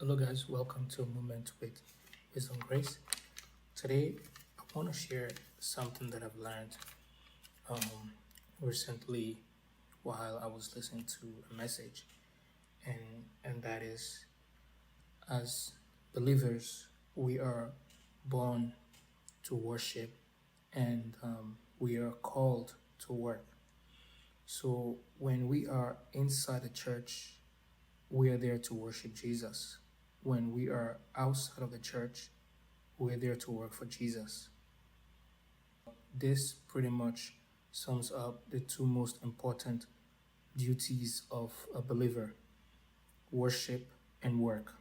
Hello, guys. Welcome to a Moment with Wisdom Grace. Today, I want to share something that I've learned um, recently while I was listening to a message, and that is, as believers, we are born to worship, and we are called to work. So when we are inside the church, we are there to worship Jesus. When we are outside of the church, we're there to work for Jesus. This pretty much sums up the two most important duties of a believer: worship and work.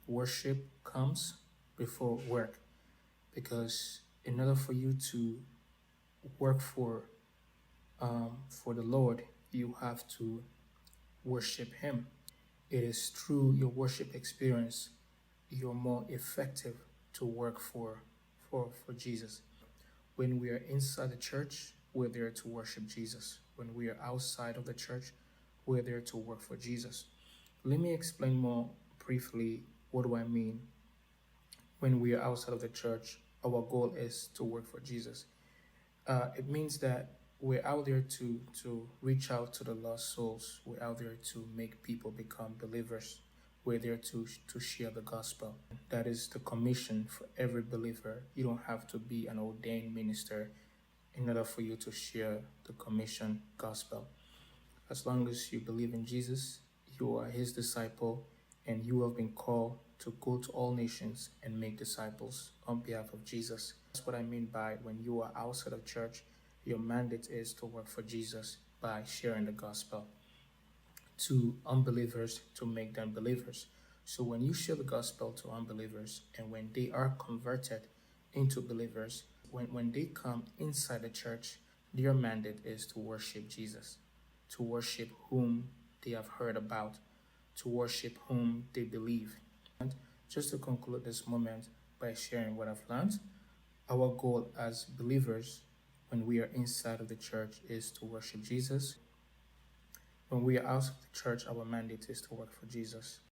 Worship comes before work because in order for you to work for the Lord, you have to worship Him. It is through your worship experience you're more effective to work for Jesus. When we are inside the church, we're there to worship Jesus. When we are outside of the church, we're there to work for Jesus. Let me explain more briefly what do I mean. When we are outside of the church, our goal is to work for Jesus. It means that we're out there to reach out to the lost souls. We're out there to make people become believers. We're there to share the gospel. That is the commission for every believer. You don't have to be an ordained minister in order for you to share the commission gospel. As long as you believe in Jesus, you are His disciple, and you have been called to go to all nations and make disciples on behalf of Jesus. That's what I mean by when you are outside of church, your mandate is to work for Jesus by sharing the gospel to unbelievers to make them believers. So when you share the gospel to unbelievers and when they are converted into believers, when they come inside the church, their mandate is to worship Jesus, to worship whom they have heard about, to worship whom they believe. And just to conclude this moment by sharing what I've learned, our goal as believers when we are inside of the church is to worship Jesus. When we are out of the church, our mandate is to work for Jesus.